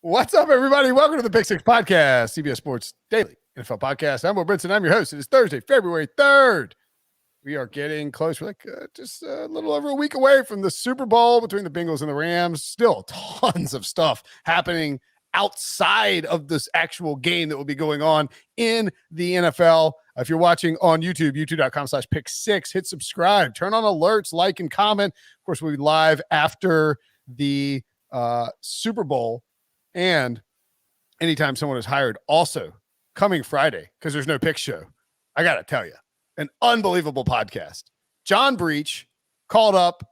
What's up, everybody? Welcome to the Pick Six Podcast, CBS Sports Daily NFL Podcast. I'm Brinson. I'm your host. It is Thursday, February 3rd. We are getting close. We're just a little over a week away from the Super Bowl between the Bengals and the Rams. Still tons of stuff happening outside of this actual game that will be going on in the NFL. If you're watching on YouTube, youtube.com/pick6, hit subscribe, turn on alerts, like, and comment. Of course, we'll be live after the Super Bowl and anytime someone is hired. Also, coming Friday, because there's no pick show, I got to tell you, an unbelievable podcast. John Breach called up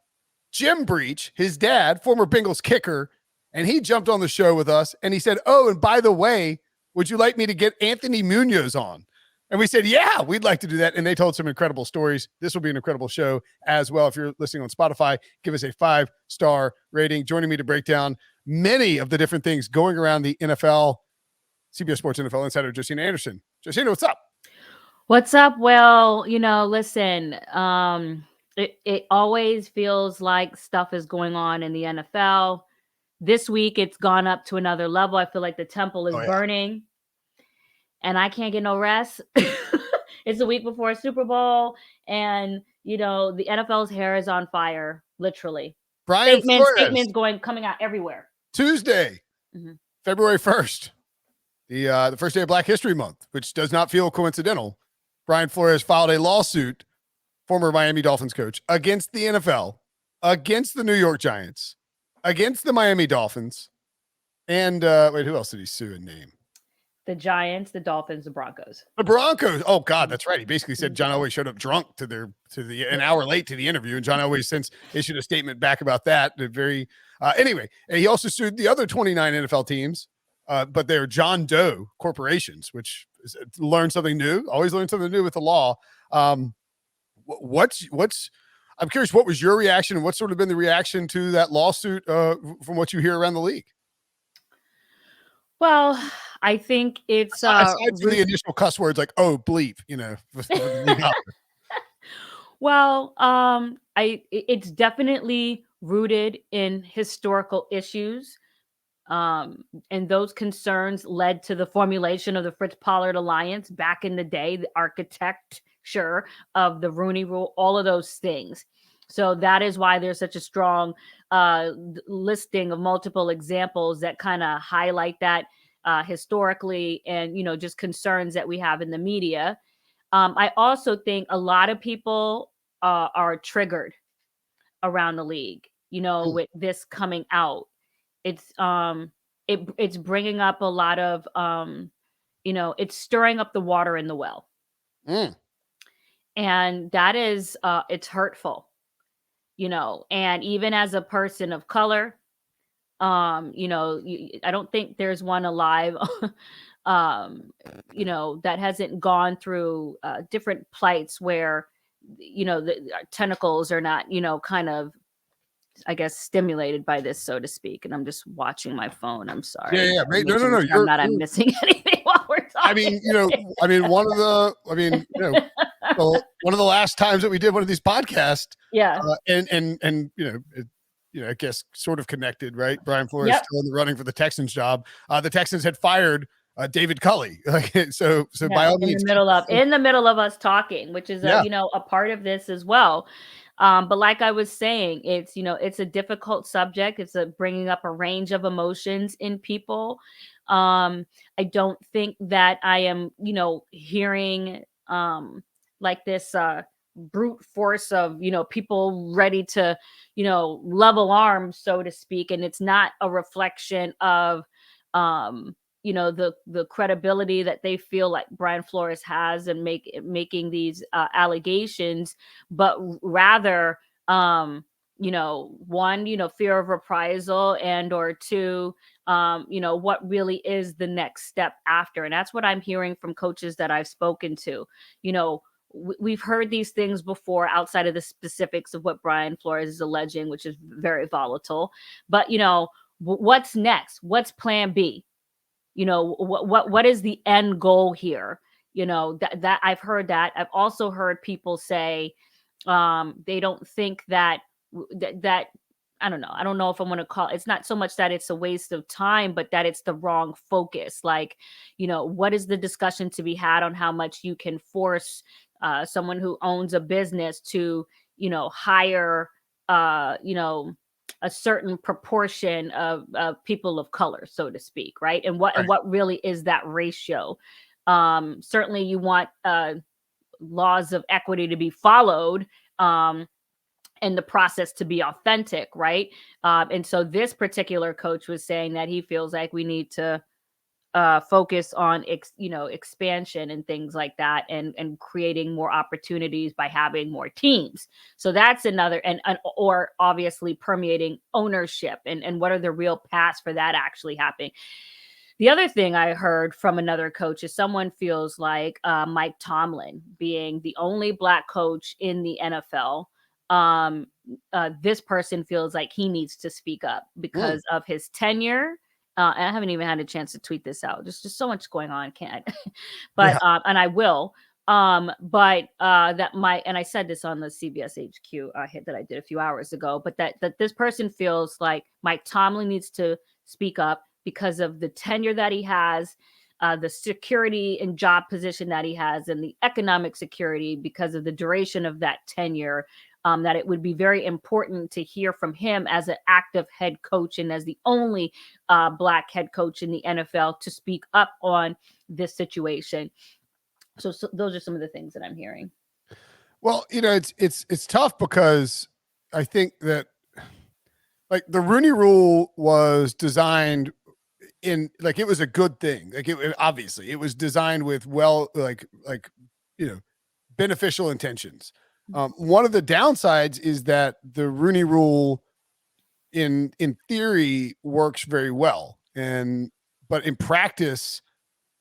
Jim Breach, his dad, former Bengals kicker, and he jumped on the show with us, and he said, oh, and by the way, would you like me to get Anthony Munoz on? And we said, yeah, we'd like to do that. And they told some incredible stories. This will be an incredible show as well. If you're listening on Spotify, give us a 5-star rating. Joining me to break down many of the different things going around the NFL, CBS Sports NFL insider, Josina Anderson. Josina, what's up? What's up? Well, listen, it always feels like stuff is going on in the NFL. This week, it's gone up to another level. I feel like the temple is burning. And I can't get no rest. It's a week before a Super Bowl. And, the NFL's hair is on fire, literally. Brian Flores. Statements coming out everywhere. Tuesday, February 1st, the first day of Black History Month, which does not feel coincidental. Brian Flores filed a lawsuit, former Miami Dolphins coach, against the NFL, against the New York Giants, against the Miami Dolphins, and who else did he sue and name? The Giants, the Dolphins, the Broncos. The Broncos. Oh God, that's right. He basically said John Elway showed up drunk an hour late to the interview, and John Elway since issued a statement back about that. Anyway, and he also sued the other 29 NFL teams, but they're John Doe corporations, which learn something new. Always learn something new with the law. I'm curious, what was your reaction, and what's sort of been the reaction to that lawsuit from what you hear around the league? Well, I think it's aside from the initial cuss words like "oh bleep," Well, it's definitely rooted in historical issues, and those concerns led to the formulation of the Fritz Pollard Alliance back in the day, the architecture of the Rooney Rule, all of those things. So that is why there's such a strong listing of multiple examples that kind of highlight that historically and, just concerns that we have in the media. I also think a lot of people are triggered around the league, with this coming out. It's bringing up a lot of, it's stirring up the water in the well. And that is, it's hurtful. And even as a person of color, I don't think there's one alive, that hasn't gone through different plights where, the tentacles are not, kind of, I guess, stimulated by this, so to speak. And I'm just watching my phone. I'm sorry. Yeah. No. I'm missing anything while we're talking. One of the last times that we did one of these podcasts. Yeah. I guess sort of connected, right? Brian Flores still in the running for the Texans job. The Texans had fired David Culley. So by all means, in the middle of us talking, which is a part of this as well. But like I was saying, it's a difficult subject. It's bringing up a range of emotions in people. I don't think that I am, hearing like this brute force of, people ready to, level arms, so to speak. And it's not a reflection of, the credibility that they feel like Brian Flores has and making these allegations, but rather, one, fear of reprisal, and or two, what really is the next step after. And that's what I'm hearing from coaches that I've spoken to. We've heard these things before outside of the specifics of what Brian Flores is alleging, which is very volatile. But, what's next? What's plan B? What is the end goal here? That I've heard that. I've also heard people say they don't think that I don't know. I don't know if I want to call it's not so much that it's a waste of time, but that it's the wrong focus. Like, what is the discussion to be had on how much you can force someone who owns a business to, hire, a certain proportion of people of color, so to speak, right? And what really is that ratio? Certainly, you want laws of equity to be followed. And the process to be authentic, right? And so this particular coach was saying that he feels like we need to focus on expansion and things like that, and creating more opportunities by having more teams. So that's another, and or obviously permeating ownership, and what are the real paths for that actually happening. The other thing I heard from another coach is someone feels like Mike Tomlin, being the only Black coach in the NFL, this person feels like he needs to speak up because of his tenure. And I haven't even had a chance to tweet this out. There's just so much going on, can't. But and I will. But and I said this on the CBS HQ hit that I did a few hours ago. But that this person feels like Mike Tomlin needs to speak up because of the tenure that he has, the security and job position that he has, and the economic security because of the duration of that tenure. That it would be very important to hear from him as an active head coach and as the only Black head coach in the NFL to speak up on this situation. So those are some of the things that I'm hearing. Well, it's tough because I think that like the Rooney Rule was designed it was a good thing. Like obviously it was designed with beneficial intentions. One of the downsides is that the Rooney Rule in theory works very well. But in practice,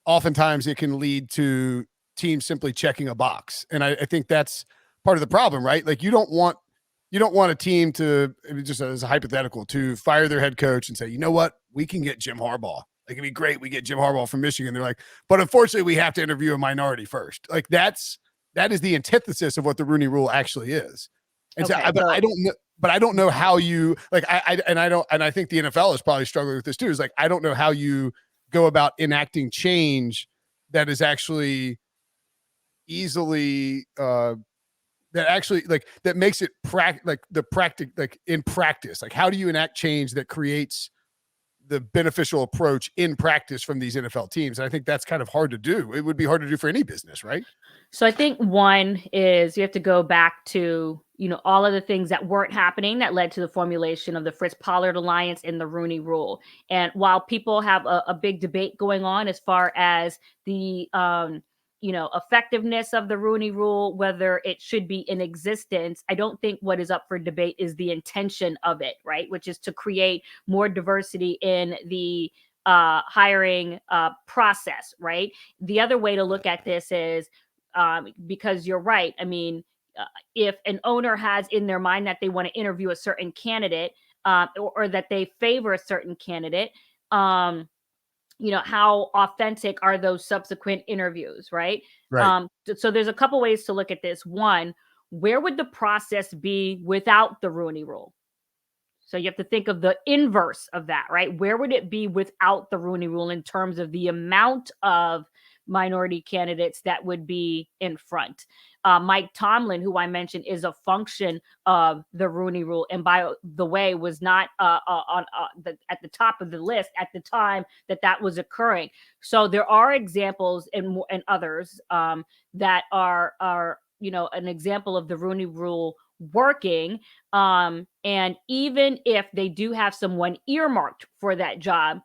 oftentimes it can lead to teams simply checking a box. And I think that's part of the problem, right? Like you don't want a team to, just as a hypothetical, to fire their head coach and say, you know what, we can get Jim Harbaugh. Like it'd be great. We get Jim Harbaugh from Michigan. They're like, but unfortunately we have to interview a minority first. Like that is the antithesis of what the Rooney Rule actually is. And okay, I don't know how you like, I think the NFL is probably struggling with this too. Is like, I don't know how you go about enacting change that is actually easily, that makes it in practice. Like, how do you enact change that creates the beneficial approach in practice from these NFL teams? And I think that's kind of hard to do. It would be hard to do for any business, right? So I think one is you have to go back to, all of the things that weren't happening that led to the formulation of the Fritz Pollard Alliance and the Rooney Rule. And while people have a big debate going on as far as the, effectiveness of the Rooney Rule, whether it should be in existence, I don't think what is up for debate is the intention of it, right? Which is to create more diversity in the hiring process, right? The other way to look at this is, because you're right. I mean, if an owner has in their mind that they want to interview a certain candidate or that they favor a certain candidate, how authentic are those subsequent interviews, right? So there's a couple ways to look at this. One, where would the process be without the Rooney Rule? So you have to think of the inverse of that, right? Where would it be without the Rooney Rule in terms of the amount of minority candidates that would be in front? Mike Tomlin, who I mentioned, is a function of the Rooney Rule, and by the way, was not at the top of the list at the time that was occurring. So there are examples and others that are an example of the Rooney Rule working. And even if they do have someone earmarked for that job,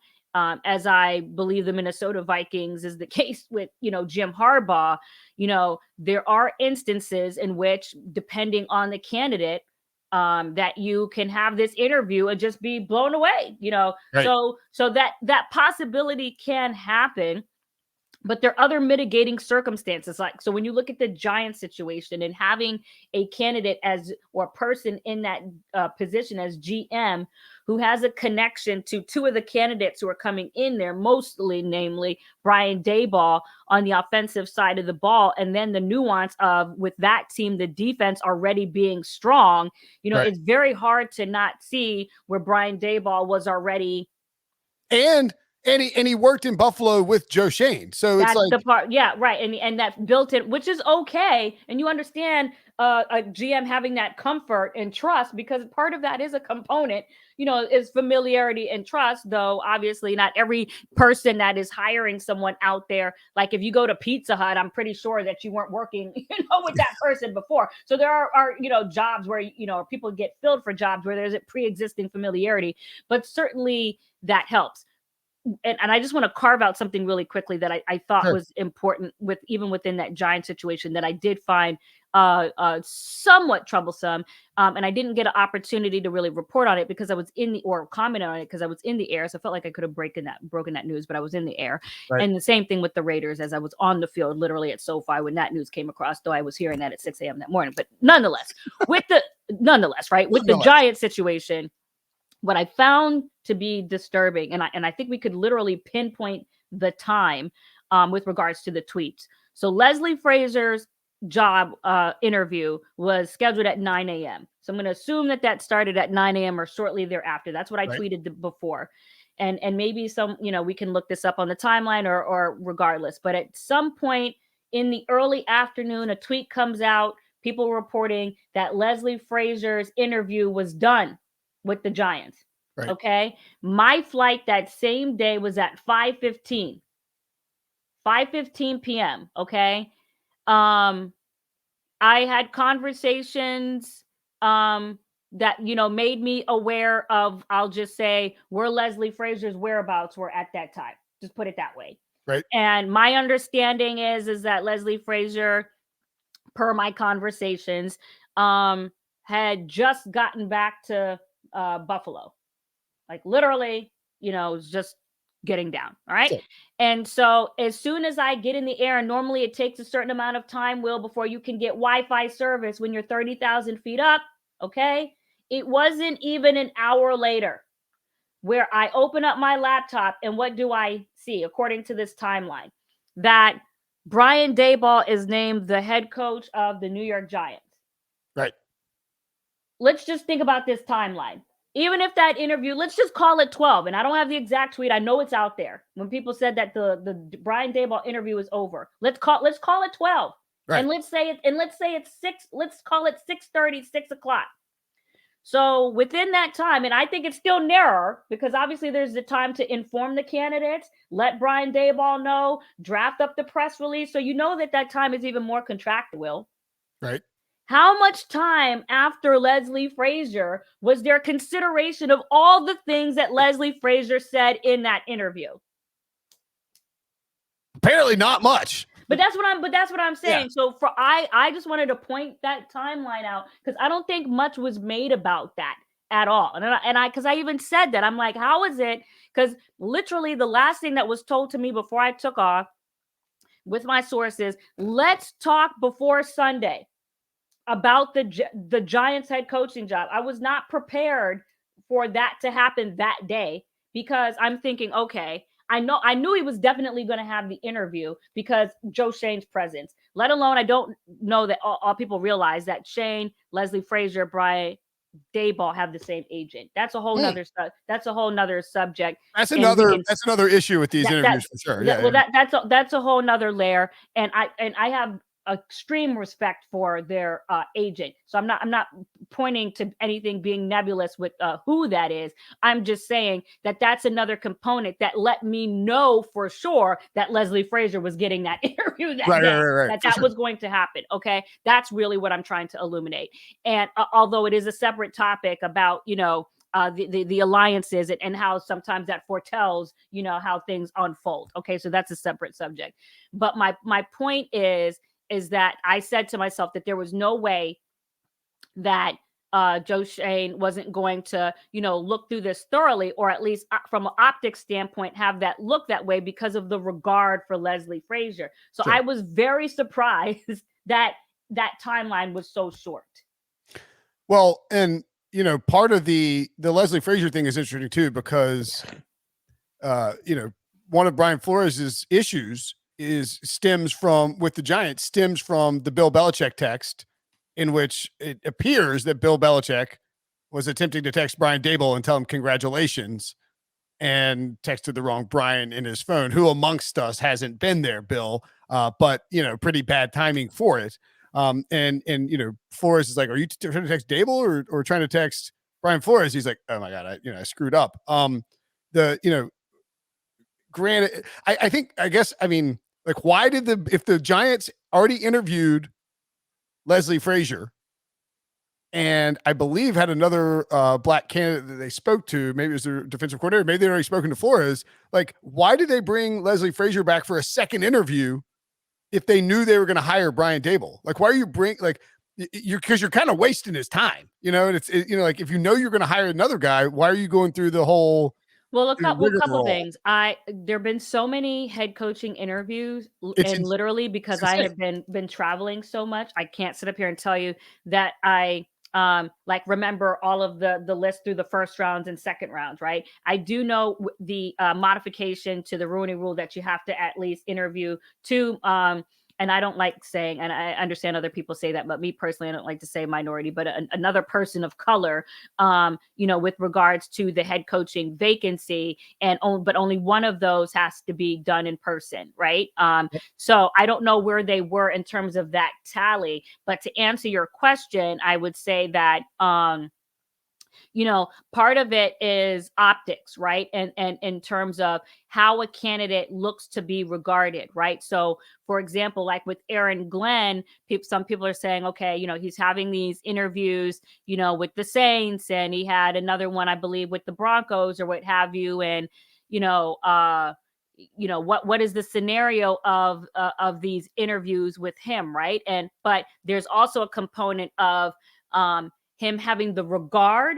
as I believe the Minnesota Vikings is the case with, Jim Harbaugh, there are instances in which, depending on the candidate, that you can have this interview and just be blown away, Right. So that possibility can happen. But there are other mitigating circumstances. Like, so when you look at the Giants situation and having a candidate as, or a person in that position as GM who has a connection to two of the candidates who are coming in there, mostly, namely Brian Daboll on the offensive side of the ball. And then the nuance of, with that team, the defense already being strong, you know, it's very hard to not see where Brian Daboll was already. And he worked in Buffalo with Joe Shane. So that's it's like the part. Yeah, right. And that built in, which is okay. And you understand a GM having that comfort and trust, because part of that is a component, you know, is familiarity and trust, though obviously not every person that is hiring someone out there. Like if you go to Pizza Hut, I'm pretty sure that you weren't working, you know, with that person before. So there are, you know, jobs where, you know, people get filled for jobs where there's a pre-existing familiarity, but certainly that helps. And I just want to carve out something really quickly that I thought was important with, even within that Giant situation, that I did find somewhat troublesome. And I didn't get an opportunity to really report on it because I was in the, or comment on it because I was in the air. So I felt like I could have broken that news, but I was in the air. Right. And the same thing with the Raiders, as I was on the field, literally at SoFi when that news came across, though I was hearing that at 6 a.m. that morning. But nonetheless, with the Giant situation, what I found to be disturbing, and I think we could literally pinpoint the time with regards to the tweets. So Leslie Frazier's job interview was scheduled at 9 a.m. So I'm going to assume that started at 9 a.m. or shortly thereafter. That's what I tweeted before. And maybe some, you know, we can look this up on the timeline or regardless. But at some point in the early afternoon, a tweet comes out, people reporting that Leslie Frazier's interview was done with the Giants. Right. Okay. My flight that same day was at 5:15 p.m. Okay. I had conversations that, you know, made me aware of, I'll just say, where Leslie Frazier's whereabouts were at that time. Just put it that way. Right. And my understanding is that Leslie Frazier, per my conversations, had just gotten back to Buffalo. Like literally, you know, just getting down. All right. Sure. And so as soon as I get in the air, and normally it takes a certain amount of time, Will, before you can get Wi-Fi service when you're 30,000 feet up. Okay. It wasn't even an hour later where I open up my laptop, and what do I see? According to this timeline, that Brian Daboll is named the head coach of the New York Giants. Right. Let's just think about this timeline. Even if that interview, let's just call it 12. And I don't have the exact tweet. I know it's out there. When people said that the Brian Daboll interview is over, let's call it 12. Right. And let's say it's 6. Let's call it 6:30, 6 o'clock. So within that time, and I think it's still narrower because obviously there's the time to inform the candidates, let Brian Daboll know, draft up the press release. So you know that time is even more contractual. Right. How much time after Leslie Frazier was there consideration of all the things that Leslie Frazier said in that interview? Apparently not much. But that's what I'm saying. Yeah. So I just wanted to point that timeline out because I don't think much was made about that at all. And because I even said that, I'm like, how is it? Because literally the last thing that was told to me before I took off with my sources, let's talk before Sunday about the Giants head coaching job. I was not prepared for that to happen that day because I'm thinking, okay, I knew he was definitely going to have the interview because Joe Shane's presence, let alone, I don't know that all people realize that Shane, Leslie Frazier, Brian Daboll have the same agent. That's a whole nother subject. That's another issue with these interviews for sure. That's a whole nother layer. And I have extreme respect for their agent. So I'm not pointing to anything being nebulous with who that is. I'm just saying that that's another component that let me know for sure that Leslie Frazier was getting that interview that day, that was going to happen. Okay. That's really what I'm trying to illuminate. And although it is a separate topic about, you know, the alliances and how sometimes that foretells, you know, how things unfold. Okay. So that's a separate subject. But my point is that I said to myself that there was no way that Joe Shane wasn't going to, look through this thoroughly, or at least from an optics standpoint, have that look that way because of the regard for Leslie Frazier. So Sure. I was very surprised that that timeline was so short. Well, and part of the Leslie Frazier thing is interesting too, because one of Brian Flores' issues stems from the Bill Belichick text, in which it appears that Bill Belichick was attempting to text Brian Daboll and tell him congratulations, and texted the wrong Brian in his phone. Who amongst us hasn't been there, Bill? But pretty bad timing for it. And Flores is like, "Are you trying to text Daboll or trying to text Brian Flores?" He's like, "Oh my God, I screwed up." Granted, why did if the Giants already interviewed Leslie Frazier, and I believe had another black candidate that they spoke to, maybe it was their defensive coordinator, maybe they'd already spoken to Flores, like, why did they bring Leslie Frazier back for a second interview if they knew they were going to hire Brian Daboll? Like, why are you because you're kind of wasting his time, and it's like, if you're going to hire another guy, why are you going through the whole... Well, a couple things. There've been so many head coaching interviews, and literally because I have been traveling so much, I can't sit up here and tell you that I remember all of the list through the first rounds and second rounds, right? I do know the modification to the Rooney Rule that you have to at least interview two. And I don't like saying, and I understand other people say that, but me personally, I don't like to say minority, but another person of color, with regards to the head coaching vacancy, but only one of those has to be done in person, right? So I don't know where they were in terms of that tally, but to answer your question, I would say that, part of it is optics, right? And in terms of how a candidate looks to be regarded, right? So, for example, like with Aaron Glenn, some people are saying, okay, he's having these interviews, with the Saints, and he had another one, I believe, with the Broncos or what have you. And, what is the scenario of these interviews with him, right? But there's also a component of him having the regard,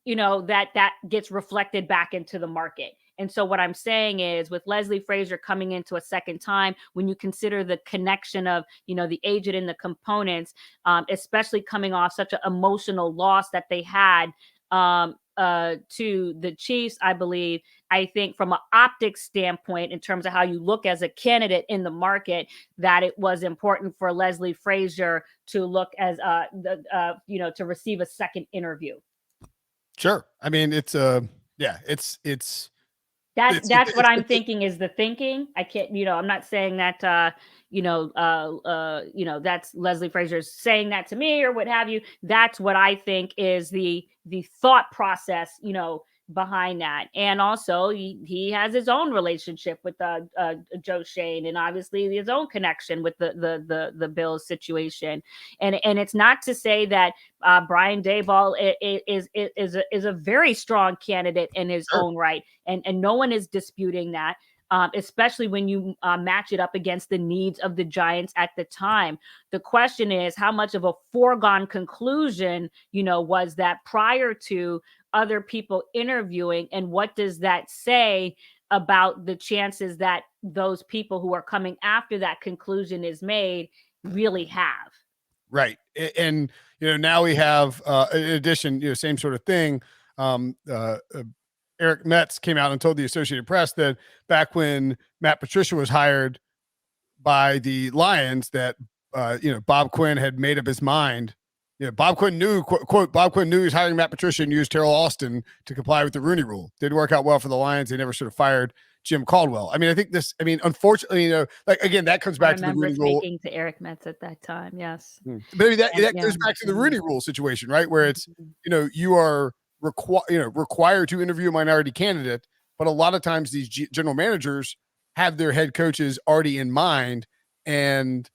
that gets reflected back into the market. And so what I'm saying is, with Leslie Frazier coming into a second time, when you consider the connection of, the agent and the components, especially coming off such an emotional loss that they had to the Chiefs, I believe, I think from an optics standpoint, in terms of how you look as a candidate in the market, that it was important for Leslie Frazier to look as, to receive a second interview. Sure. I mean, that's what I'm thinking is the thinking. I can't, I'm not saying that, that's Leslie Frazier saying that to me or what have you. That's what I think is the thought process, behind that. And also he has his own relationship with Joe Shane, and obviously his own connection with the Bills situation. And it's not to say that Brian Daboll is a very strong candidate in his own right, and no one is disputing that. Especially when you match it up against the needs of the Giants at the time. The question is, how much of a foregone conclusion, was that prior to other people interviewing, and what does that say about the chances that those people who are coming after that conclusion is made really have? Right. And, now we have, in addition, same sort of thing. Eric Metz came out and told the Associated Press that back when Matt Patricia was hired by the Lions, that, Bob Quinn had made up his mind. Bob Quinn knew, quote, Bob Quinn knew he was hiring Matt Patricia and used Terrell Austin to comply with the Rooney Rule. Didn't work out well for the Lions. They never sort of fired Jim Caldwell. I mean, unfortunately, again, that comes back to the Rooney Rule. Speaking to Eric Metz at that time, yes. Maybe that goes back to the Rooney Rule situation, right? Where it's, you are required to interview a minority candidate, but a lot of times these general managers have their head coaches already in mind, and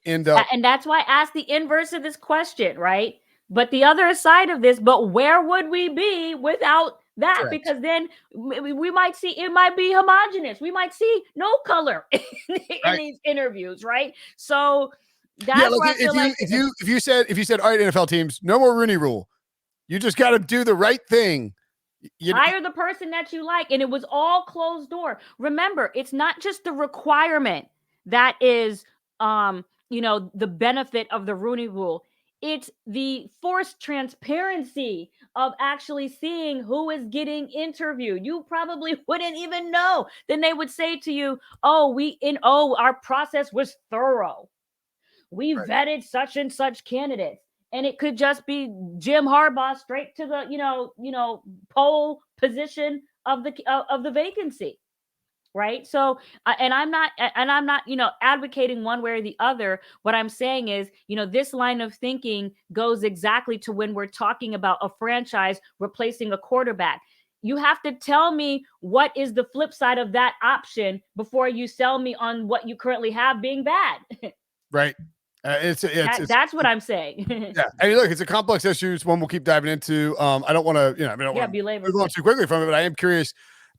end up. And that's why I asked the inverse of this question, right? But the other side of this, but where would we be without that? Correct. Because then we might see, it might be homogenous. We might see no color in these interviews, right? So That's where I feel if you said all right, NFL teams, no more Rooney Rule. You just got to do the right thing. Hire the person that you like, and it was all closed door. Remember, it's not just the requirement that is, the benefit of the Rooney Rule. It's the forced transparency of actually seeing who is getting interviewed. You probably wouldn't even know. Then they would say to you, our process was thorough. We vetted such and such candidates. And it could just be Jim Harbaugh straight to the, pole position of the vacancy. Right. So, and I'm not, advocating one way or the other. What I'm saying is, this line of thinking goes exactly to when we're talking about a franchise replacing a quarterback. You have to tell me what is the flip side of that option before you sell me on what you currently have being bad. Right. That's what I'm saying. Yeah. I mean, look, it's a complex issue. It's one we'll keep diving into. I don't want to, I don't want to move on too quickly from it, but I am curious.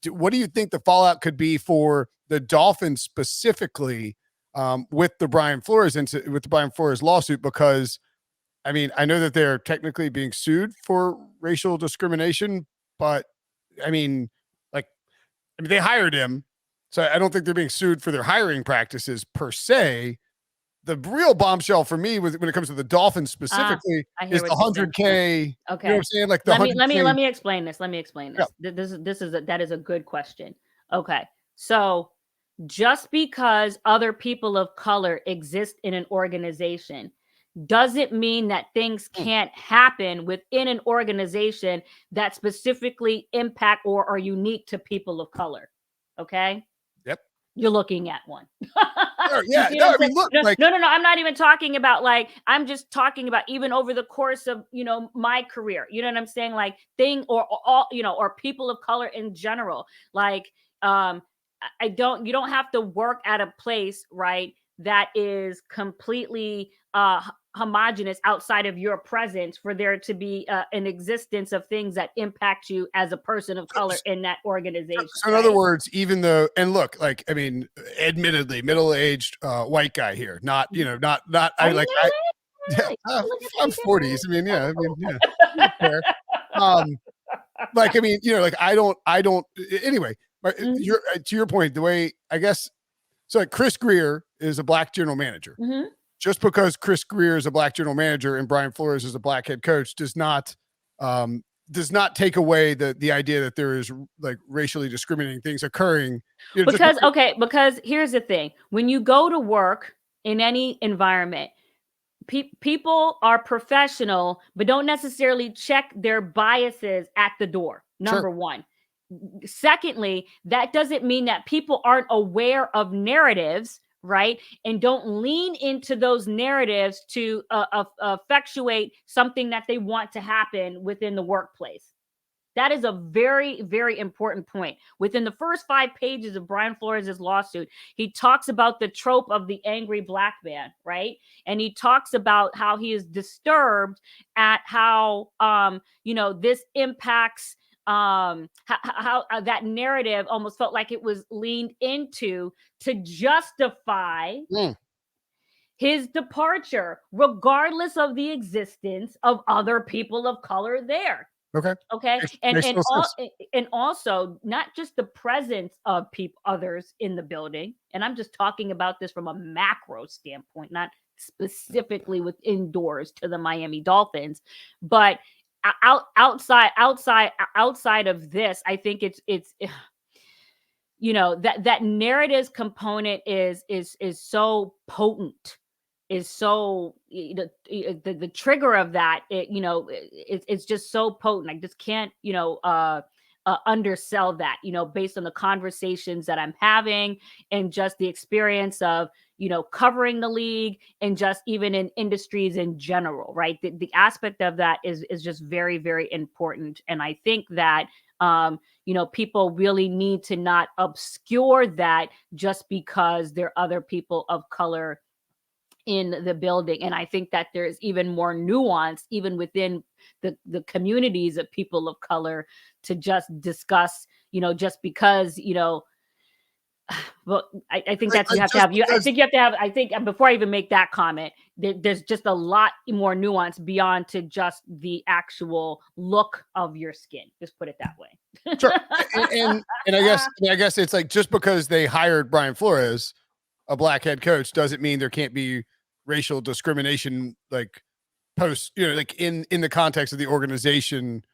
What do you think the fallout could be for the Dolphins specifically with the Brian Flores lawsuit? Because, I mean, I know that they're technically being sued for racial discrimination, but they hired him, so I don't think they're being sued for their hiring practices per se. The real bombshell for me when it comes to the Dolphins specifically is the 100K. Okay. You know what I'm saying? Like let me explain this. Yeah. That is a good question. Okay. So just because other people of color exist in an organization doesn't mean that things can't happen within an organization that specifically impact or are unique to people of color. Okay. Yep. You're looking at one. Yeah. No, I mean, look, no. I'm not even talking about I'm just talking about even over the course of, my career, you know what I'm saying? Like or people of color in general. You don't have to work at a place, right, that is completely homogenous outside of your presence for there to be an existence of things that impact you as a person of color in that organization. So in other words, even though, and look, admittedly middle-aged white guy here, not I'm 40s. Fair. I don't anyway, to your point, the way, I guess, so Chris Greer is a black general manager. Mm-hmm. Just because Chris Greer is a black general manager and Brian Flores is a black head coach does not take away the idea that there is racially discriminating things occurring. Because here's the thing: when you go to work in any environment, people are professional, but don't necessarily check their biases at the door. Number one. Secondly, that doesn't mean that people aren't aware of narratives, right? And don't lean into those narratives to effectuate something that they want to happen within the workplace. That is a very, very important point. Within the first 5 pages of Brian Flores' lawsuit, he talks about the trope of the angry black man, right? And he talks about how he is disturbed at how, this impacts how that narrative almost felt like it was leaned into to justify his departure, regardless of the existence of other people of color there. Okay. And also not just the presence of others in the building. And I'm just talking about this from a macro standpoint, not specifically with indoors to the Miami Dolphins, but outside of this, I think it's that narrative component is so potent, is so the trigger of that, it's just so potent. I just can't undersell that, based on the conversations that I'm having and just the experience of, covering the league and just even in industries in general, right? The aspect of that is just very, very important. And I think that, people really need to not obscure that just because there are other people of color in the building. And I think that there's even more nuance, even within the communities of people of color, to just discuss, just because, Well, I think Like, that's you have to just have you. I because, think you have to have. I think before I even make that comment, there's just a lot more nuance beyond to just the actual look of your skin. Just put it that way. sure, and I guess it's like just because they hired Brian Flores, a black head coach, doesn't mean there can't be racial discrimination, like like in the context of the organization,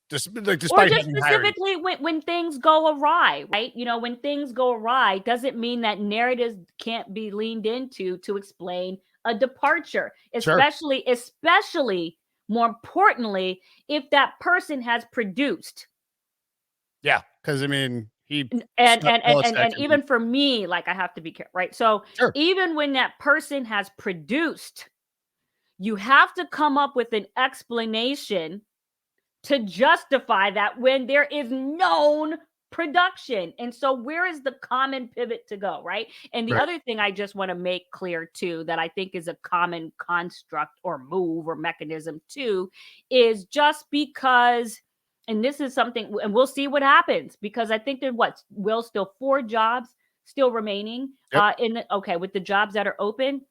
just like Or despite just having hired. specifically when things go awry, right? When things go awry, doesn't mean that narratives can't be leaned into to explain a departure, Sure, especially more importantly, if that person has produced. yeah, because I mean he And snubbed and and and, Belichick and and even for me, like I have to be careful, right? So sure, even when that person has produced, you have to come up with an explanation to justify that when there is known production. And so where is the common pivot to go, right? And the right, other thing I just want to make clear too, that I think is a common construct or move or mechanism too, is just because, and this is something, and we'll see what happens, because I think there's will still 4 jobs still remaining yep, with the jobs that are open,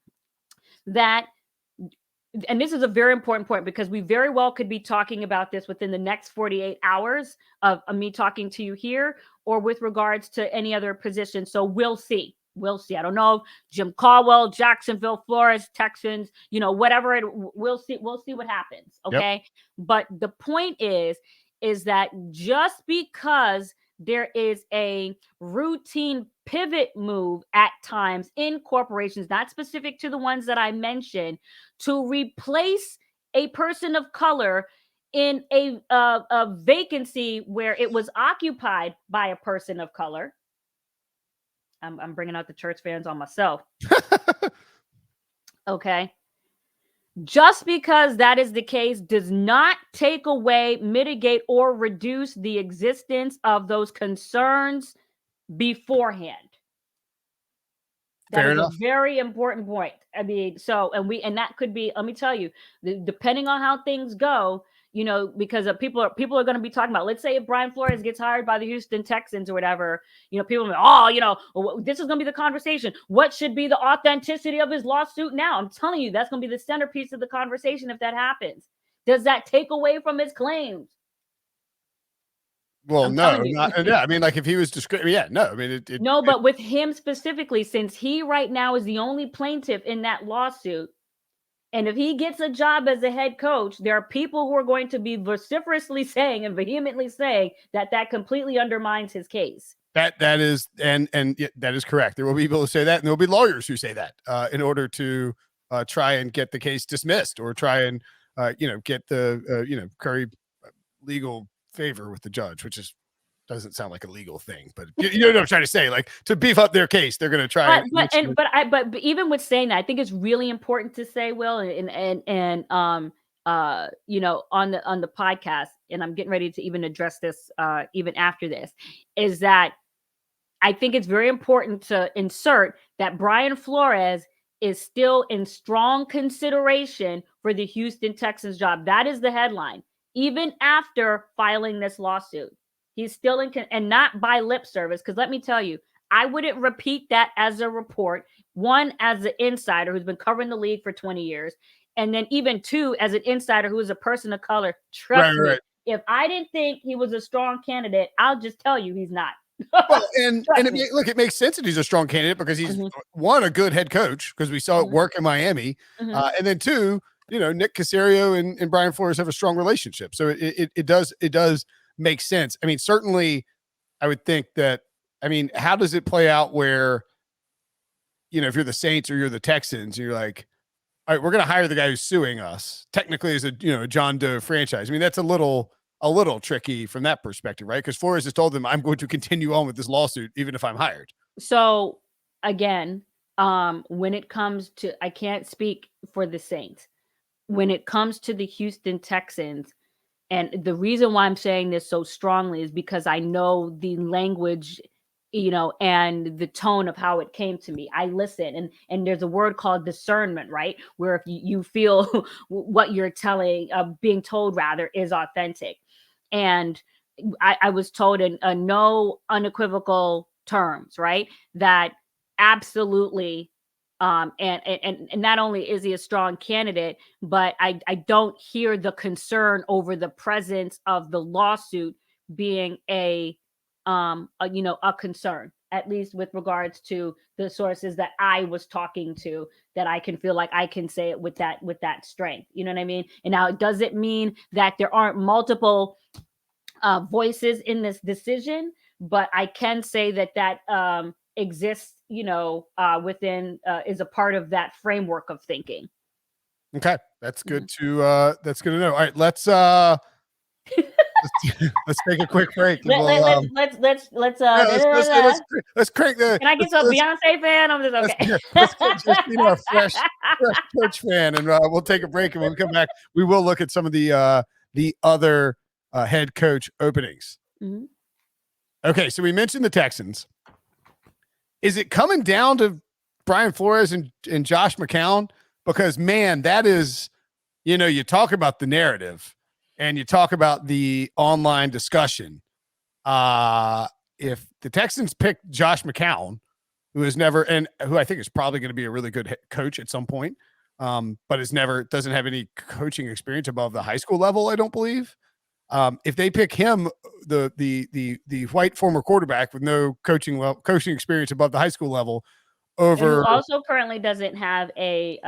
that, and this is a very important point, because we very well could be talking about this within the next 48 hours of me talking to you here, or with regards to any other position. So we'll see. We'll see. I don't know. Jim Caldwell, Jacksonville, Flores, Texans, whatever we'll see. We'll see what happens. yep, Okay. But the point is that just because there is a routine pivot move at times in corporations, not specific to the ones that I mentioned, to replace a person of color in a vacancy where it was occupied by a person of color. I'm bringing out the church fans on myself. Okay. Just because that is the case does not take away, mitigate, or reduce the existence of those concerns beforehand. That fair is a enough. very important point. I mean, and that could be, let me tell you, depending on how things go, because people are going to be talking about, let's say if Brian Flores gets hired by the Houston Texans or whatever, people are like, this is going to be the conversation. What should be the authenticity of his lawsuit now? I'm telling you, that's going to be the centerpiece of the conversation if that happens. Does that take away from his claims? Well, I'm no, telling you. not yeah. I mean, like if he was yeah, no. I mean, No, but with him specifically, since he right now is the only plaintiff in that lawsuit, and if he gets a job as a head coach, there are people who are going to be vociferously saying and vehemently saying that completely undermines his case. that is and yeah, that is correct. There will be people who say that, and there will be lawyers who say that in order to try and get the case dismissed, or try and get the curry legal favor with the judge, which doesn't sound like a legal thing, but you know what I'm trying to say. Like, to beef up their case, they're going to try. But even with saying that, I think it's really important to say, Will, and on the podcast, and I'm getting ready to even address this even after this, is that I think it's very important to insert that Brian Flores is still in strong consideration for the Houston Texans job. That is the headline. Even after filing this lawsuit, he's still and not by lip service. Because let me tell you, I wouldn't repeat that as a report. One, as an insider who's been covering the league for 20 years. And then even 2, as an insider who is a person of color. Trust me, if I didn't think he was a strong candidate, I'll just tell you he's not. Well, it makes sense that he's a strong candidate, because he's one, a good head coach, because we saw it work in Miami, and then 2, Nick Caserio and Brian Flores have a strong relationship, so it does make sense. I mean, certainly, I would think that. I mean, how does it play out where, if you're the Saints or you're the Texans, you're like, all right, we're going to hire the guy who's suing us, technically as a John Doe franchise. I mean, that's a little tricky from that perspective, right? Because Flores has told them, I'm going to continue on with this lawsuit even if I'm hired. So again, when it comes to, I can't speak for the Saints. When it comes to the Houston Texans, and the reason why I'm saying this so strongly is because I know the language, and the tone of how it came to me. I listen, and there's a word called discernment, right? Where if you feel what you're being told rather, is authentic. And I was told a no unequivocal terms, right? That absolutely, and not only is he a strong candidate, but I don't hear the concern over the presence of the lawsuit being a concern, at least with regards to the sources that I was talking to, that I can feel like I can say it with that strength. You know what I mean? And now, does it mean that there aren't multiple voices in this decision? But I can say that exists, within is a part of that framework of thinking. Okay, that's good to know. All right, let's take a quick break. Let's crank the. Can I get some Beyonce fan? I'm just okay. Let's get Josina a fresh coach fan, and we'll take a break. And when we come back, we will look at some of the other head coach openings. Mm-hmm. Okay, so we mentioned the Texans. Is it coming down to Brian Flores and Josh McCown? Because, man, that is, you talk about the narrative and you talk about the online discussion. If the Texans pick Josh McCown, who I think is probably going to be a really good coach at some point, but doesn't have any coaching experience above the high school level, I don't believe. If they pick him, the white former quarterback with no coaching experience above the high school level, over, who also currently doesn't have a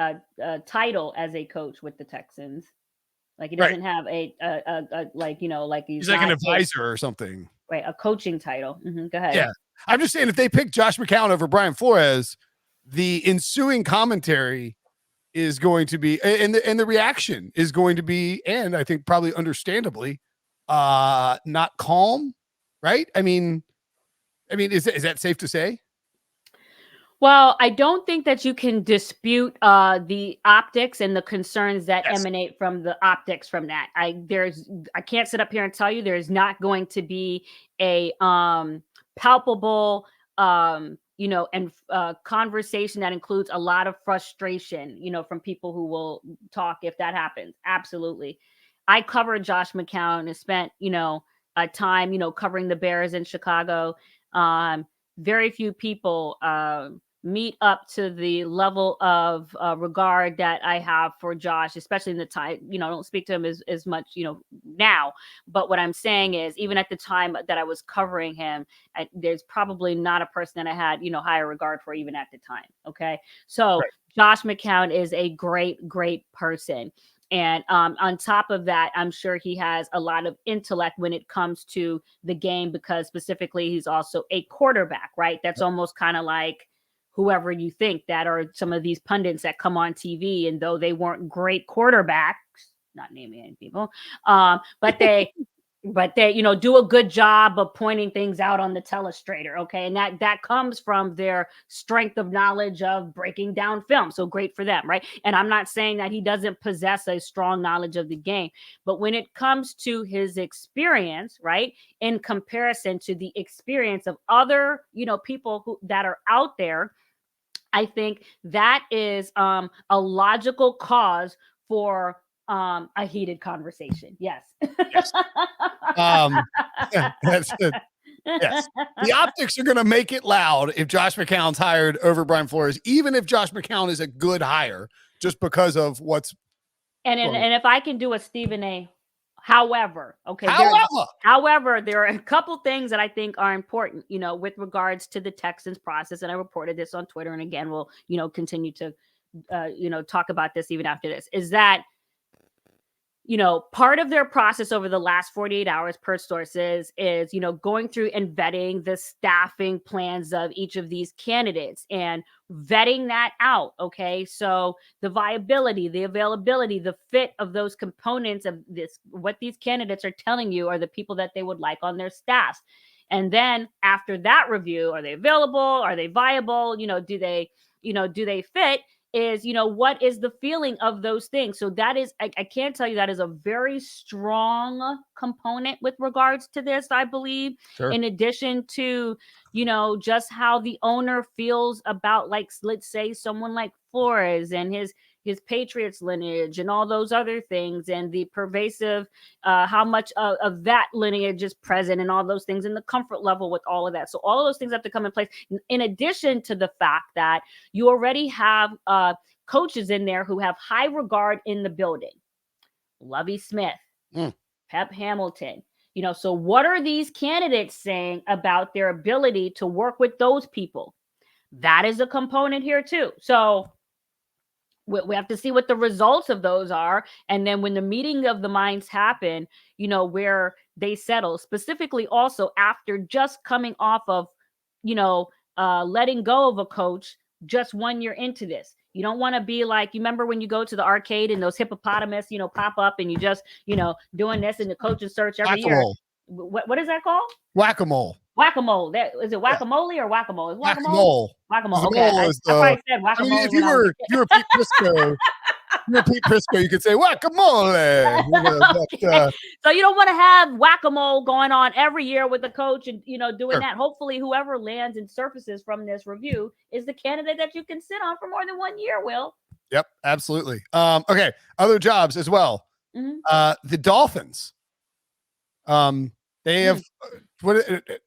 title as a coach with the Texans. Like, he doesn't have a he's like an advisor or something. Right, a coaching title. Mm-hmm. Go ahead. Yeah, I'm just saying, if they pick Josh McCown over Brian Flores, the ensuing commentary is going to be, and the reaction is going to be, and I think probably understandably, not calm, right? I mean, is that safe to say? Well, I don't think that you can dispute the optics and the concerns that emanate from the optics from that. I can't sit up here and tell you there's not going to be a palpable conversation that includes a lot of frustration, from people who will talk if that happens. Absolutely. I covered Josh McCown and spent, a time, covering the Bears in Chicago. Very few people meet up to the level of regard that I have for Josh, especially in the time, I don't speak to him as much, now. But what I'm saying is, even at the time that I was covering him, there's probably not a person that I had, higher regard for, even at the time. Okay. So right. Josh McCown is a great, great person. And on top of that, I'm sure he has a lot of intellect when it comes to the game, because specifically he's also a quarterback, right? That's almost kind of like whoever you think that are some of these pundits that come on TV, and though they weren't great quarterbacks, not naming any people, but they do a good job of pointing things out on the telestrator. Okay. And that comes from their strength of knowledge of breaking down film. So great for them. Right. And I'm not saying that he doesn't possess a strong knowledge of the game, but when it comes to his experience, right, in comparison to the experience of other, people that are out there, I think that is a logical cause for a heated conversation. Yes. Yes. That's it. Yes. The optics are going to make it loud if Josh McCown's hired over Brian Flores, even if Josh McCown is a good hire, just because of what's. And if I can do a Stephen A. However, okay. However, there are a couple things that I think are important, with regards to the Texans process. And I reported this on Twitter. And again, we'll, continue to, talk about this even after this, is that, part of their process over the last 48 hours per sources is, going through and vetting the staffing plans of each of these candidates and vetting that out. Okay. So the viability, the availability, the fit of those components of this, what these candidates are telling you are the people that they would like on their staffs. And then after that review, are they available? Are they viable? Do they fit? Is, what is the feeling of those things? So that is, I can't tell you, that is a very strong component with regards to this, I believe. Sure. In addition to, just how the owner feels about, like, let's say someone like Flores and his, his Patriots lineage and all those other things, and the pervasive, how much of that lineage is present and all those things, and the comfort level with all of that. So all of those things have to come in place. In addition to the fact that you already have coaches in there who have high regard in the building. Lovie Smith, Pep Hamilton. So what are these candidates saying about their ability to work with those people? That is a component here too. So we have to see what the results of those are. And then when the meeting of the minds happen, where they settle, specifically also after just coming off of, letting go of a coach just 1 year into this. You don't want to be like, you remember when you go to the arcade and those hippopotamus, pop up and you just, doing this in the coach's search every year. What is that called? Whack-a-mole. Whack-a-mole. Is it whack-a-mole or whack-a-mole? Is whack-a-mole? Whack-a-mole. Okay. I probably said whack-a-mole. I mean, if you were Pete Prisco, you could say whack-a-mole. So you don't want to have whack-a-mole going on every year with the coach and, doing that. Hopefully whoever lands and surfaces from this review is the candidate that you can sit on for more than 1 year, Will. Yep, absolutely. Okay. Other jobs as well. The Dolphins. They have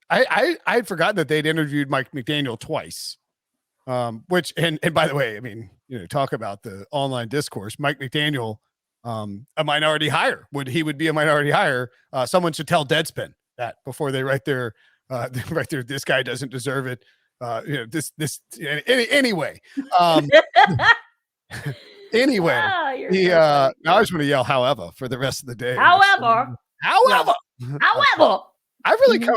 I had forgotten that they'd interviewed Mike McDaniel twice. Which and by the way, I mean, talk about the online discourse. Mike McDaniel, a minority hire. He would be a minority hire. Someone should tell Deadspin that before they write their this guy doesn't deserve it. Anyway. Anyway, now I just want to yell however for the rest of the day. However, I really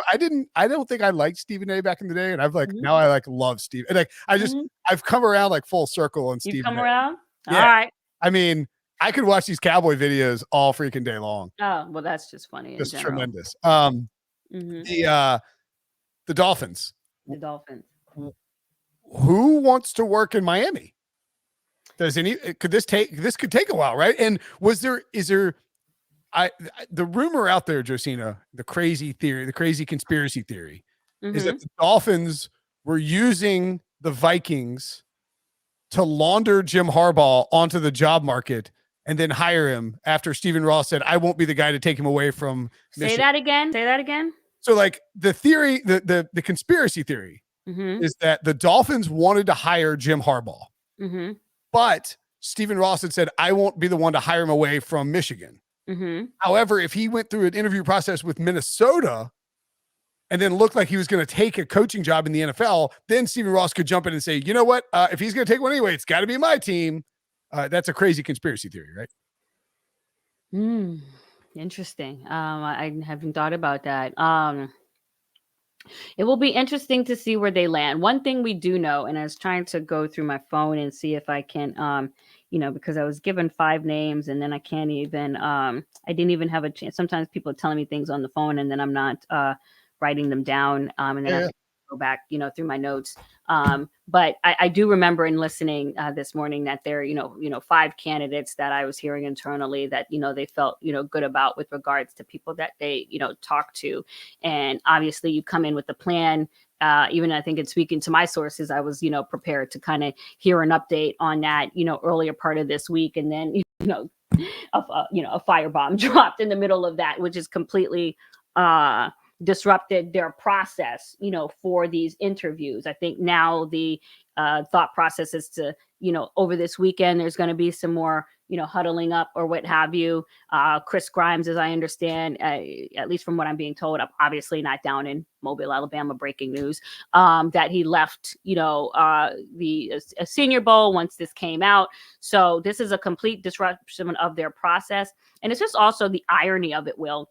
I don't think I liked Stephen A back in the day, and I've now I love Steve. And I've come around full circle on Stephen. You've come around? Yeah. All right. I mean, I could watch these cowboy videos all freaking day long. Oh, well, that's just funny. Just tremendous. The Dolphins. The Dolphins. Who wants to work in Miami? This could take a while, right? And the rumor out there, Josina, the crazy conspiracy theory is that the Dolphins were using the Vikings to launder Jim Harbaugh onto the job market and then hire him after Stephen Ross said, I won't be the guy to take him away from Michigan. Say that again. So the theory, the conspiracy theory is that the Dolphins wanted to hire Jim Harbaugh. But Stephen Ross had said, I won't be the one to hire him away from Michigan. However, if he went through an interview process with Minnesota and then looked like he was going to take a coaching job in the NFL, then Stephen Ross could jump in and say, you know what? If he's going to take one anyway, it's got to be my team. That's a crazy conspiracy theory, right? Interesting. I haven't thought about that. It will be interesting to see where they land. One thing we do know, and I was trying to go through my phone and see if I can, because I was given 5 names and then I can't even, I didn't even have a chance. Sometimes people are telling me things on the phone and then I'm not writing them down. And then I have to go back, through my notes. But I do remember in listening this morning that there, 5 candidates that I was hearing internally that, they felt, good about with regards to people that they, talked to. And obviously you come in with a plan. Even I think in speaking to my sources, I was, prepared to kind of hear an update on that, earlier part of this week. And then, a firebomb dropped in the middle of that, which is completely, disrupted their process, for these interviews. I think now the thought process is to, over this weekend, there's going to be some more, huddling up or what have you. Chris Grimes, as I understand, at least from what I'm being told, I'm obviously not down in Mobile, Alabama, breaking news, that he left, the Senior Bowl once this came out. So this is a complete disruption of their process. And it's just also the irony of it, Will,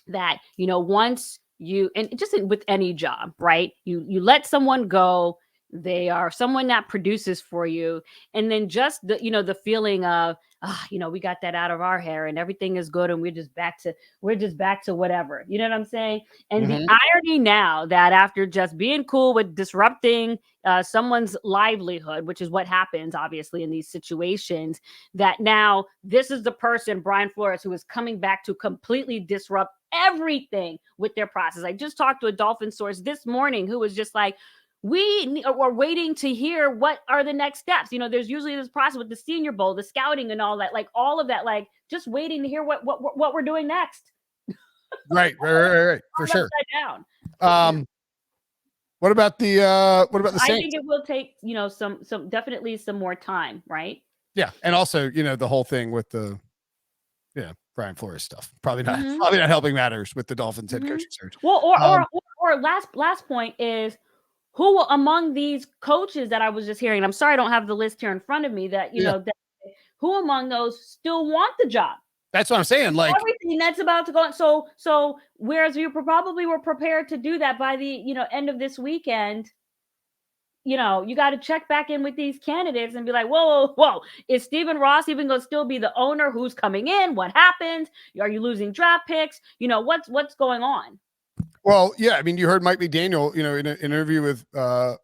that, once you, and just with any job, right? You let someone go, they are someone that produces for you. And then just the, the feeling of, we got that out of our hair and everything is good. And we're just back to whatever, you know what I'm saying? And the irony now that after just being cool with disrupting someone's livelihood, which is what happens obviously in these situations, that now this is the person, Brian Flores, who is coming back to completely disrupt everything with their process. I just talked to a Dolphin source this morning who was just like, we're waiting to hear what are the next steps. There's usually this process with the Senior Bowl, the scouting and all that, like all of that, like just waiting to hear what we're doing next. Right. For sure. Down. What about the Saints? I think it will take, some definitely some more time, right? Yeah. And also, the whole thing with the Brian Flores stuff. Probably not helping matters with the Dolphins head coaching search. Well, or last point is, who among these coaches that I was just hearing, I'm sorry I don't have the list here in front of me, that who among those still want the job? That's what I'm saying. Like everything that's about to go on. So whereas you probably were prepared to do that by the end of this weekend, you got to check back in with these candidates and be like, whoa, is Stephen Ross even going to still be the owner? Who's coming in? What happened? Are you losing draft picks? What's going on? Well, yeah, I mean, you heard Mike McDaniel, in an interview with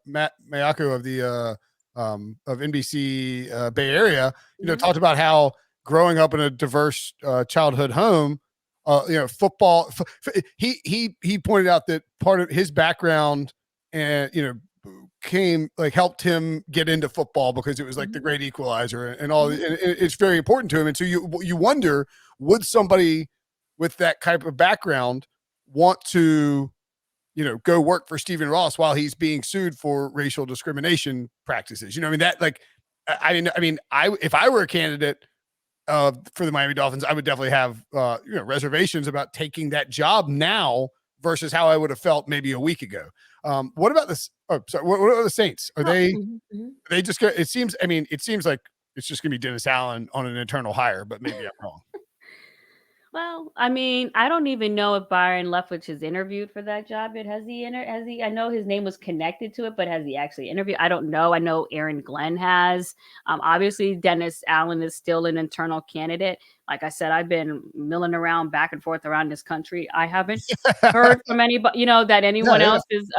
Matt Mayako of the of NBC Bay Area, talked about how growing up in a diverse childhood home, football. He pointed out that part of his background and helped him get into football because it was like the great equalizer and all. And it's very important to him. And so you wonder, would somebody with that type of background want to, go work for Stephen Ross while he's being sued for racial discrimination practices? If I were a candidate for the Miami Dolphins, I would definitely have reservations about taking that job now versus how I would have felt maybe a week ago. What about this? Oh, sorry. What are the Saints? Are they just? It seems like it's just gonna be Dennis Allen on an internal hire, but maybe I'm wrong. Well, I mean, I don't even know if Byron Leftwich has interviewed for that job yet. Has he? I know his name was connected to it, but has he actually interviewed? I don't know. I know Aaron Glenn has. Obviously, Dennis Allen is still an internal candidate. Like I said, I've been milling around back and forth around this country. I haven't heard from anybody, that anyone else is,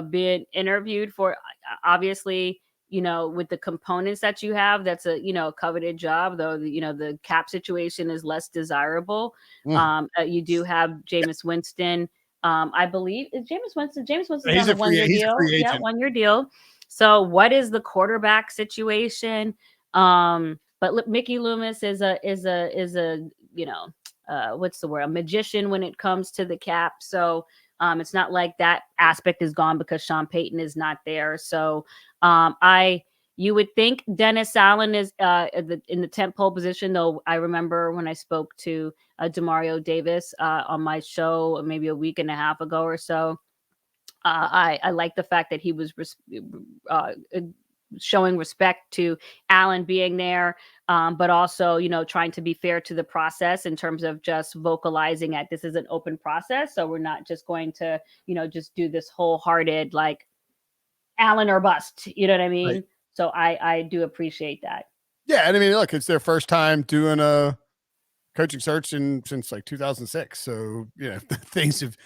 being interviewed for. Obviously, with the components that you have, that's a, coveted job, though, the cap situation is less desirable. You do have Jameis Winston. I believe is Jameis Winston. Jameis Winston's on a 1 year deal. Yeah, 1 year deal. So what is the quarterback situation? But Mickey Loomis is a what's the word? A magician when it comes to the cap. So it's not like that aspect is gone because Sean Payton is not there. So you would think Dennis Allen is in the 10th pole position, though. I remember when I spoke to Demario Davis on my show maybe a week and a half ago or so. I like the fact that he was showing respect to Allen being there, but also, trying to be fair to the process in terms of just vocalizing that this is an open process. So we're not just going to, just do this wholehearted, like Allen or bust, you know what I mean? Right. So I do appreciate that. Yeah. And I mean, look, it's their first time doing a coaching search since like 2006. So, things have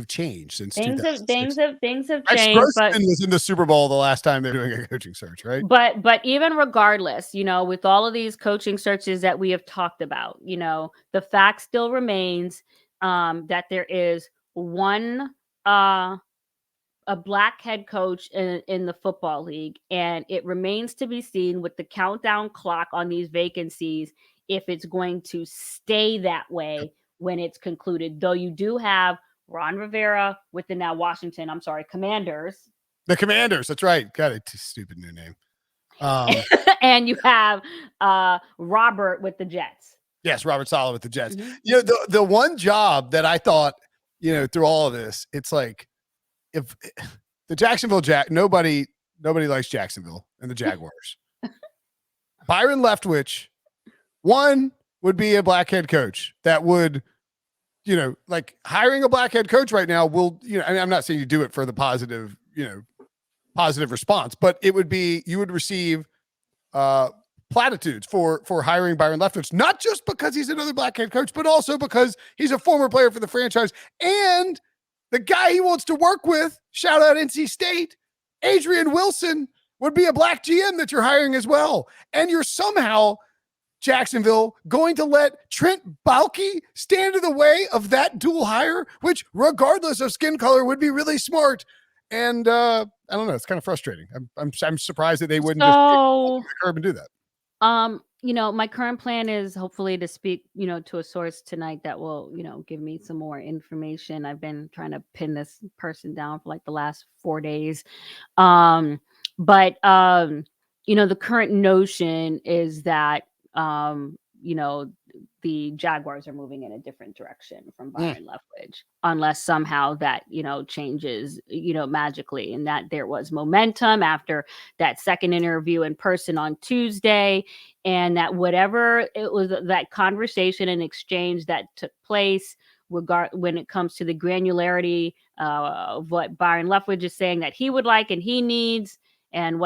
changed since things have changed. But was in the Super Bowl the last time they're doing a coaching search, right? But even regardless, with all of these coaching searches that we have talked about, the fact still remains that there is one a black head coach in the football league, and it remains to be seen with the countdown clock on these vacancies if it's going to stay that way when it's concluded. Though you do have Ron Rivera with the Commanders. The Commanders, that's right. Got a stupid new name. And you have Robert with the Jets. Yes, Robert Saleh with the Jets. Mm-hmm. The one job that I thought, through all of this, it's like, if the Jacksonville nobody likes Jacksonville and the Jaguars. Byron Leftwich, one, would be a black head coach that would, like hiring a black head coach right now will, I'm not saying you do it for the positive response, but it would be, you would receive platitudes for hiring Byron Leftwich, not just because he's another black head coach, but also because he's a former player for the franchise and the guy he wants to work with, shout out NC State, Adrian Wilson, would be a black GM that you're hiring as well. And you're somehow, Jacksonville, going to let Trent Baalke stand in the way of that dual hire, which regardless of skin color would be really smart. And I don't know. It's kind of frustrating. I'm surprised that they wouldn't just So, the curb and do that. my current plan is hopefully to speak, to a source tonight that will, give me some more information. I've been trying to pin this person down for like the last 4 days. But the current notion is that the Jaguars are moving in a different direction from Byron Leftwich, unless somehow that changes magically, and that there was momentum after that second interview in person on Tuesday, and that whatever it was, that conversation and exchange that took place when it comes to the granularity of what Byron Leftwich is saying that he would like and he needs, and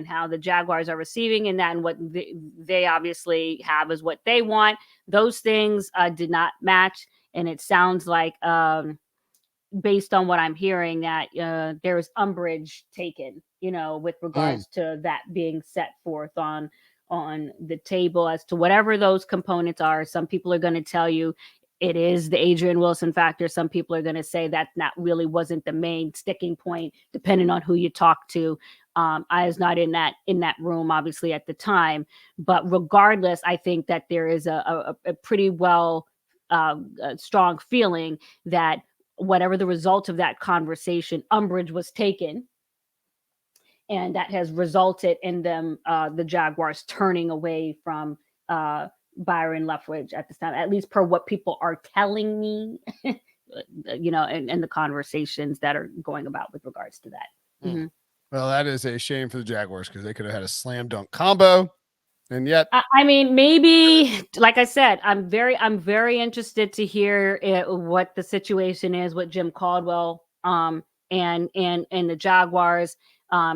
how the Jaguars are receiving and that, and what they obviously have is what they want. Those things did not match, and it sounds like, based on what I'm hearing, that there is umbrage taken, with regards to that being set forth on the table as to whatever those components are. Some people are going to tell you it is the Adrian Wilson factor. Some people are going to say that really wasn't the main sticking point, depending on who you talk to. I was not in that room, obviously, at the time. But regardless, I think that there is a pretty strong feeling that whatever the result of that conversation, umbrage was taken. And that has resulted in them, the Jaguars, turning away from Byron Leftwich at this time, at least per what people are telling me, and the conversations that are going about with regards to that. Mm-hmm. Well, that is a shame for the Jaguars because they could have had a slam dunk combo, and yet, I mean, maybe, like I said, I'm very interested to hear what the situation is with Jim Caldwell, and the Jaguars.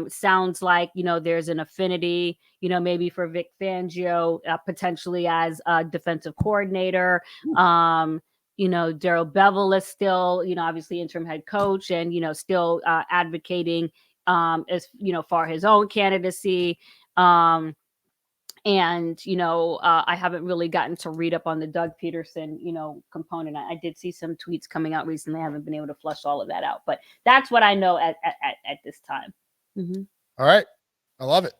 Sounds like there's an affinity, maybe for Vic Fangio, potentially as a defensive coordinator. Daryl Bevel is still, obviously interim head coach, and still advocating as for his own candidacy. I haven't really gotten to read up on the Doug Peterson, component. I did see some tweets coming out recently. I haven't been able to flush all of that out, but that's what I know at this time. Mm-hmm. All right, I love it.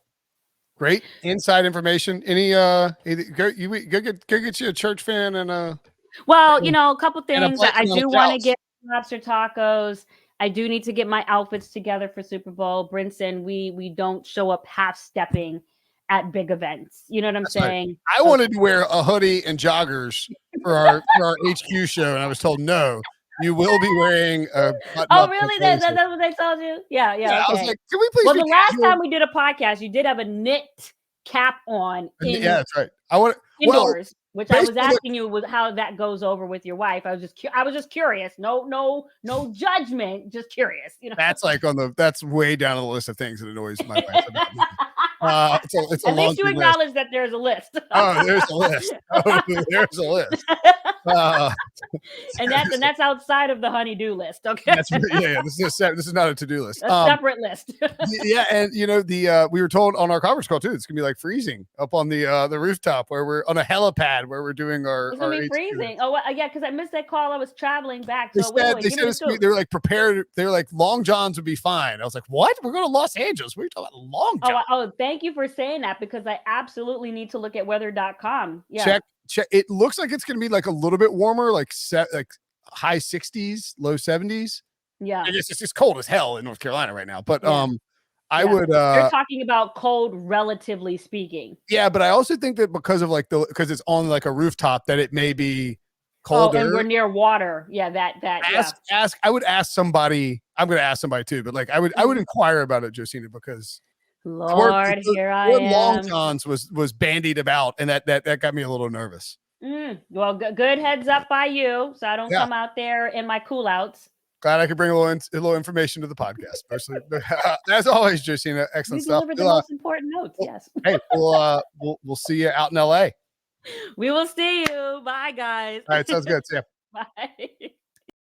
Great inside information. Any go get you a church fan and a couple things. I do want to get lobster tacos. I do need to get my outfits together for Super Bowl. Brinson, we don't show up half-stepping at big events. You know what I'm saying? Right. I wanted to wear a hoodie and joggers for our HQ show, and I was told no. You will be wearing a really? That's what they told you? Yeah. Okay. I was like, can we please? Well, the last time we did a podcast, you did have a knit cap on. Yeah, that's right. Indoors, which I was asking you how that goes over with your wife. I was just curious. No judgment. Just curious. That's like that's way down on the list of things that annoys my wife about me. It's a At least you acknowledge that there's a list. Oh, there's a list. There's a list. And that's outside of the honey-do list. Okay. This is not a to-do list. A separate list. Yeah, and we were told on our conference call too, it's gonna be like freezing up on the rooftop where we're on a helipad where we're doing our. It's gonna be freezing. Oh yeah, because I missed that call. I was traveling back. They said they were like prepared. They were like Long Johns would be fine. I was like, what? We're going to Los Angeles. What are you talking about? Long John. Oh, thank you for saying that because I absolutely need to look at weather.com. Yeah. Check. It looks like it's going to be like a little bit warmer, like high 60s, low 70s. Yeah. It's cold as hell in North Carolina right now. But I would. You're talking about cold, relatively speaking. Yeah, but I also think that because because it's on like a rooftop, that it may be colder. Oh, and we're near water. Yeah, ask. I would ask somebody. I'm going to ask somebody too, but like I would inquire about it, Josina, because Lord, here I am. Long Johns was bandied about, and that got me a little nervous. Well, good heads up by you, so I don't come out there in my cool outs. Glad I could bring a little information to the podcast. Personally, as always, Josina, excellent stuff. Deliver the most important notes. Yes. Hey, we'll see you out in LA. We will see you. Bye, guys. All right, sounds good. See ya. Bye.